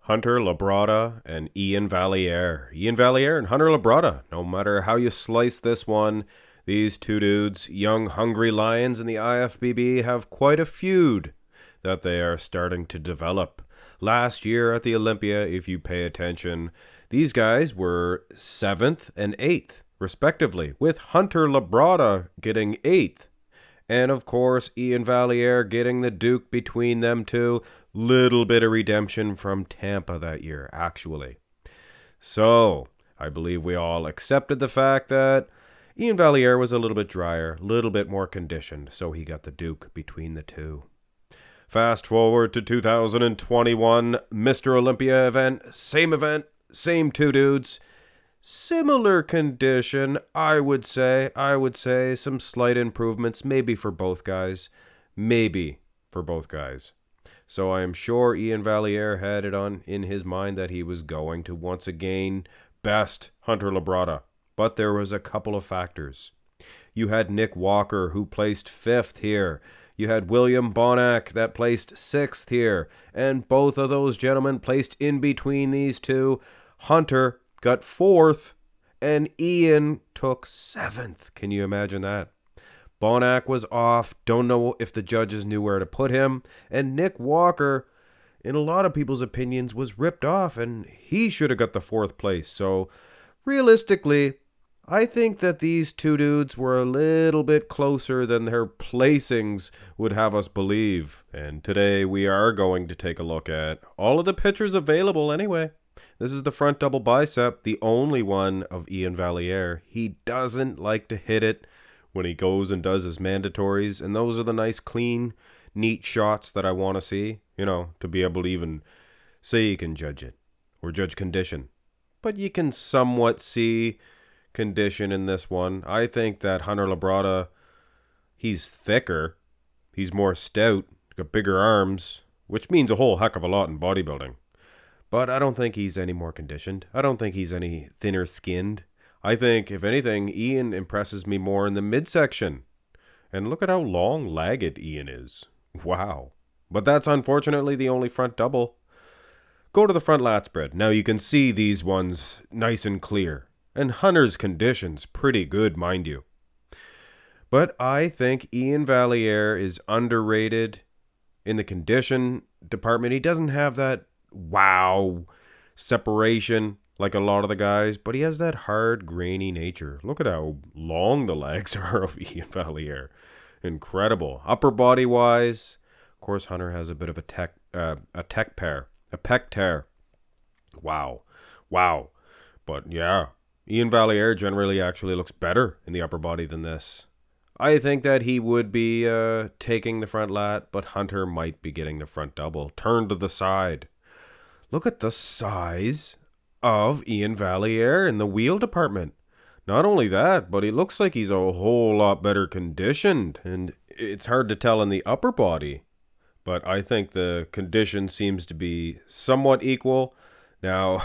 Hunter Labrada and Iain Valliere. Iain Valliere and Hunter Labrada. No matter how you slice this one, these two dudes, young hungry lions in the IFBB, have quite a feud that they are starting to develop. Last year at the Olympia, if you pay attention, these guys were 7th and 8th, respectively, with Hunter Labrada getting 8th. And of course, Iain Valliere getting the Duke between them two. Little bit of redemption from Tampa that year, actually. So, I believe we all accepted the fact that Iain Valliere was a little bit drier, a little bit more conditioned, so he got the Duke between the two. Fast forward to 2021, Mr. Olympia event, same two dudes. Similar condition, I would say. Some slight improvements, maybe for both guys. So I am sure Iain Valliere had it on in his mind that he was going to once again best Hunter Labrada. But there was a couple of factors. You had Nick Walker, who placed 5th here. You had William Bonac that placed 6th here. And both of those gentlemen placed in between these two. Hunter got 4th, and Iain took 7th. Can you imagine that? Bonac was off. Don't know if the judges knew where to put him. And Nick Walker, in a lot of people's opinions, was ripped off, and he should have got the 4th place. So, realistically, I think that these two dudes were a little bit closer than their placings would have us believe. And today we are going to take a look at all of the pictures available anyway. This is the front double bicep, the only one of Iain Valliere. He doesn't like to hit it when he goes and does his mandatories, and those are the nice, clean, neat shots that I want to see, to be able to even say you can judge it, or judge condition. But you can somewhat see condition in this one. I think that Hunter Labrada, he's thicker, he's more stout, got bigger arms, which means a whole heck of a lot in bodybuilding. But I don't think he's any more conditioned. I don't think he's any thinner skinned. I think, if anything, Iain impresses me more in the midsection. And look at how long-legged Iain is. Wow. But that's unfortunately the only front double. Go to the front lat spread. Now you can see these ones nice and clear. And Hunter's condition's pretty good, mind you. But I think Iain Valliere is underrated in the condition department. He doesn't have that wow separation like a lot of the guys, but he has that hard, grainy nature. Look at how long the legs are of Iain Valliere. Incredible. Upper body wise, of course, Hunter has a bit of a pec tear. Wow. But yeah, Iain Valliere generally actually looks better in the upper body than this. I think that he would be taking the front lat, but Hunter might be getting the front double. Turn to the side. Look at the size of Iain Valliere in the wheel department. Not only that, but he looks like he's a whole lot better conditioned, and it's hard to tell in the upper body. But I think the condition seems to be somewhat equal. Now,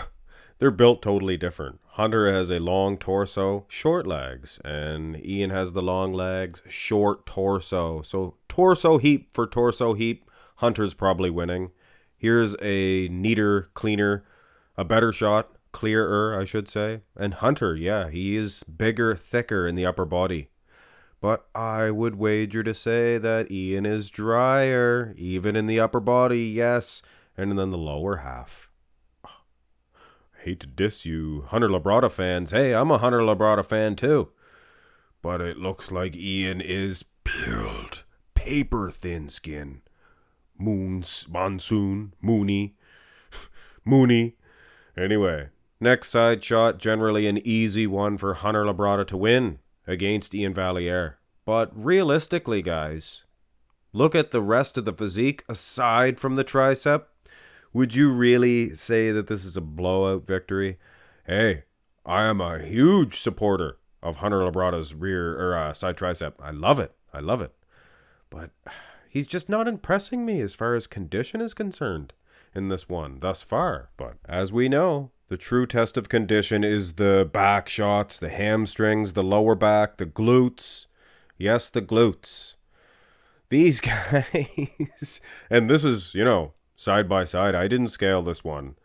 they're built totally different. Hunter has a long torso, short legs, and Iain has the long legs, short torso. So torso heap for torso heap, Hunter's probably winning. Here's a neater, cleaner, a better shot, clearer, I should say. And Hunter, yeah, he is bigger, thicker in the upper body. But I would wager to say that Iain is drier, even in the upper body, yes, and then the lower half. I hate to diss you Hunter Labrada fans. Hey, I'm a Hunter Labrada fan too. But it looks like Iain is peeled, paper-thin skin. Mooney. Anyway, next side shot, generally an easy one for Hunter Labrada to win against Iain Valliere. But realistically, guys, look at the rest of the physique aside from the tricep. Would you really say that this is a blowout victory? Hey, I am a huge supporter of Hunter Labrada's rear or side tricep. I love it. But he's just not impressing me as far as condition is concerned in this one thus far. But as we know, the true test of condition is the back shots, the hamstrings, the lower back, the glutes. Yes, the glutes. These guys, and this is, side by side. I didn't scale this one.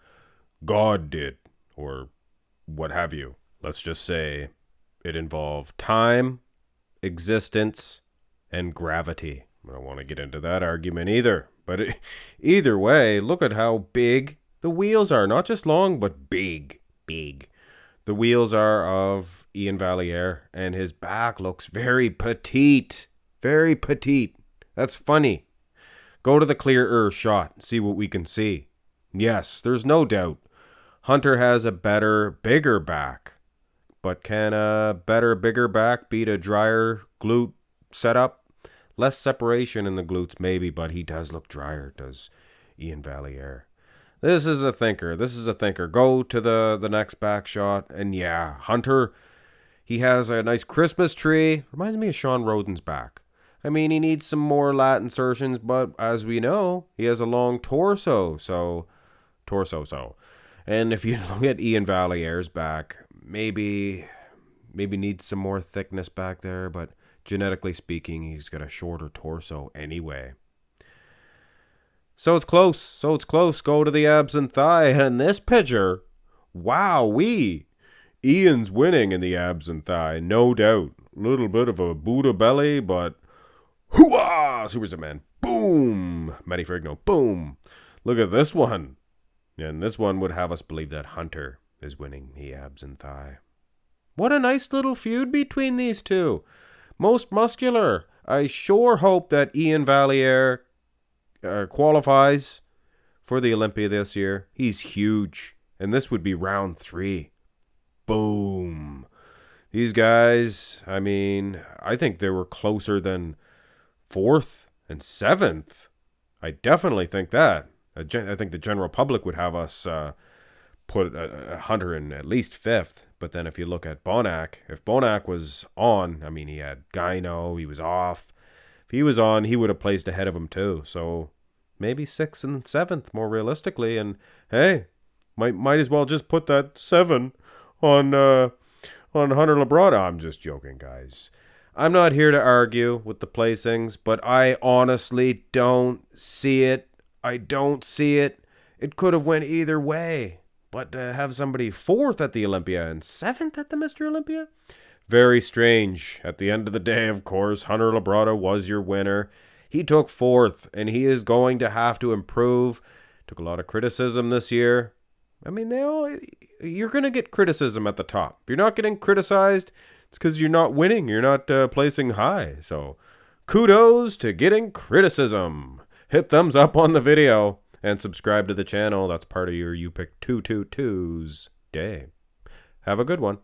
God did, or what have you. Let's just say it involved time, existence, and gravity. I don't want to get into that argument either. But either way, look at how big the wheels are. Not just long, but big. Big. The wheels are of Iain Valliere, and his back looks very petite. Very petite. That's funny. Go to the clearer shot, see what we can see. Yes, there's no doubt. Hunter has a better, bigger back. But can a better, bigger back beat a drier glute setup? Less separation in the glutes, maybe, but he does look drier, does Iain Valliere. This is a thinker. This is a thinker. Go to the next back shot, and yeah, Hunter, he has a nice Christmas tree. Reminds me of Sean Roden's back. I mean, he needs some more lat insertions, but as we know, he has a long torso, so. And if you look at Iain Valliere's back, maybe needs some more thickness back there, but genetically speaking, he's got a shorter torso anyway. So it's close. Go to the abs and thigh. And in this picture, wowee, Iain's winning in the abs and thigh, no doubt. A little bit of a Buddha belly, but hoo-ah! Superman. Boom! Matty Ferrigno. Boom! Look at this one. And this one would have us believe that Hunter is winning the abs and thigh. What a nice little feud between these two. Most muscular. I sure hope that Iain Valliere qualifies for the Olympia this year. He's huge. And this would be round 3. Boom. These guys, I mean, I think they were closer than 4th and 7th. I definitely think that. I think the general public would have us put Hunter in at least 5th. But then if you look at Bonac, if Bonac was on, I mean, he had gyno, he was off. If he was on, he would have placed ahead of him too. So maybe 6th and 7th more realistically. And hey, might as well just put that 7 on Hunter Labrada. I'm just joking, guys. I'm not here to argue with the placings, but I honestly don't see it. I don't see it. It could have went either way. But to have somebody 4th at the Olympia and 7th at the Mr. Olympia? Very strange. At the end of the day, of course, Hunter Labrada was your winner. He took 4th, and he is going to have to improve. Took a lot of criticism this year. I mean, you're going to get criticism at the top. If you're not getting criticized, it's because you're not winning. You're not placing high. So kudos to getting criticism. Hit thumbs up on the video and subscribe to the channel. That's part of your You Pick 222's day. Have a good one.